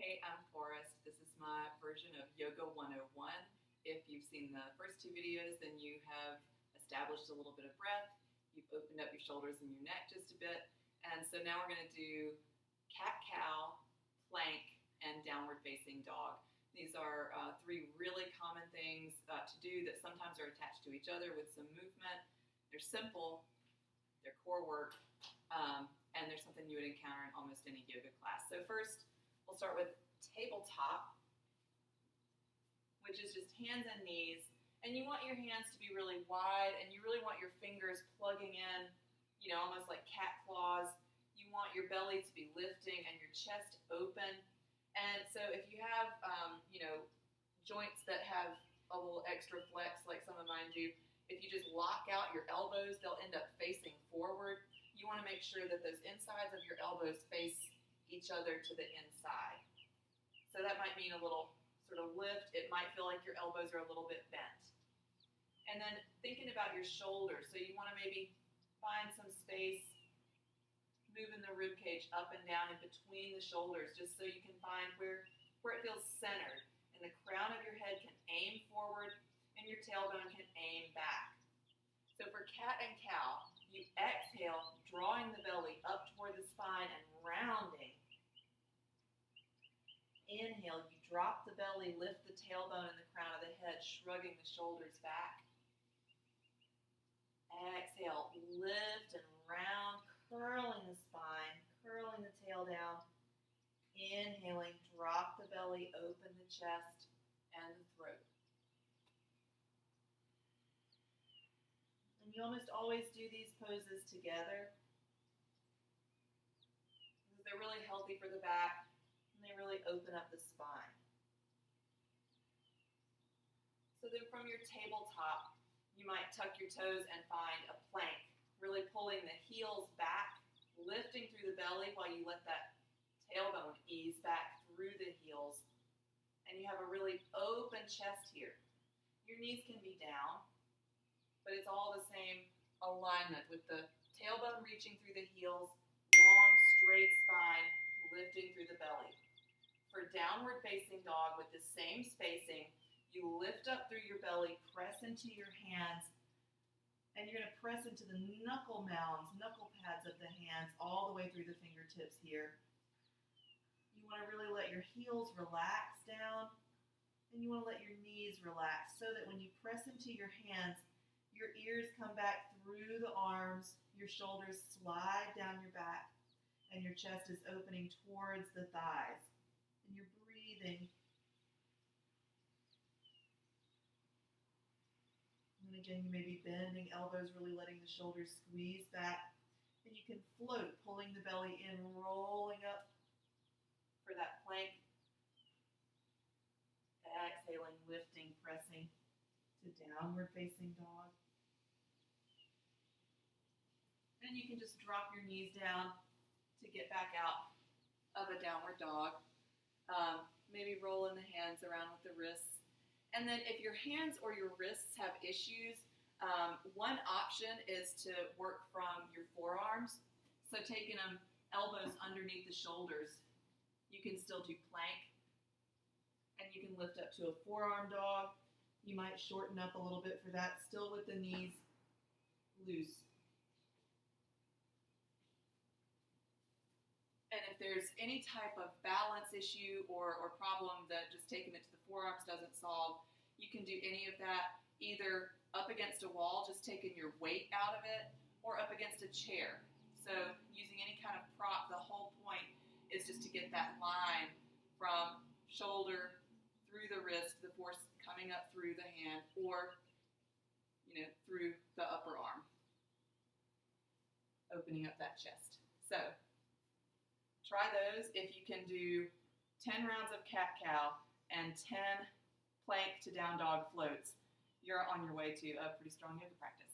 Hey, I'm Forrest. This is my version of Yoga 101. If you've seen the first two videos, then you have established a little bit of breath. You've opened up your shoulders and your neck just a bit. And so now we're going to do cat-cow, plank, and downward facing dog. These are three really common things to do that sometimes are attached to each other with some movement. They're simple, they're core work, and they're something you would encounter in almost any yoga class. So first, we'll start with tabletop, which is just hands and knees. And you want your hands to be really wide, and you really want your fingers plugging in, almost like cat claws. You want your belly to be lifting and your chest open. And so if you have, joints that have a little extra flex like some of mine do, if you just lock out your elbows, they'll end up facing forward. You want to make sure that those insides of your elbows face each other to the inside. So that might mean a little sort of lift. It might feel like your elbows are a little bit bent. And then thinking about your shoulders. So you want to maybe find some space, moving the rib cage up and down in between the shoulders, just so you can find where it feels centered. And the crown of your head can aim forward, and your tailbone can aim back. So for cat and cow, you exhale, drawing the belly up toward the spine and rounding. Inhale, you drop the belly, lift the tailbone and the crown of the head, shrugging the shoulders back. Exhale, lift and round, curling the spine, curling the tail down. Inhaling, drop the belly, open the chest and the throat. And you almost always do these poses together because they're really healthy for the back and they really open up the spine. So then from your tabletop, you might tuck your toes and find a plank, really pulling the heels back, lifting through the belly while you let that tailbone ease back through the heels. And you have a really open chest here. Your knees can be down, but it's all the same alignment with the tailbone reaching through the heels, long straight spine lifting through the belly. For downward facing dog with the same spacing, you lift up through your belly, press into your hands, and you're going to press into the knuckle mounds, knuckle pads of the hands all the way through the fingertips here. You want to really let your heels relax down, and you want to let your knees relax so that when you press into your hands, your ears come back through the arms, your shoulders slide down your back, and your chest is opening towards the thighs. And you're breathing. And again, you may be bending elbows, really letting the shoulders squeeze back. And you can float, pulling the belly in, rolling up for that plank. Exhaling, lifting, pressing to downward facing dog. And you can just drop your knees down to get back out of a downward dog. Maybe rolling the hands around with the wrists. And then if your hands or your wrists have issues, one option is to work from your forearms. So taking them elbows underneath the shoulders, you can still do plank, and you can lift up to a forearm dog. You might shorten up a little bit for that, still with the knees loose. And if there's any type of balance issue or problem that just taking it to the forearms doesn't solve, you can do any of that either up against a wall, just taking your weight out of it, or up against a chair. So using any kind of prop, the whole point is just to get that line from shoulder through the wrist, the force coming up through the hand, or through the upper arm, opening up that chest. So try those. If you can do 10 rounds of cat-cow and 10 plank to down dog floats, you're on your way to a pretty strong yoga practice.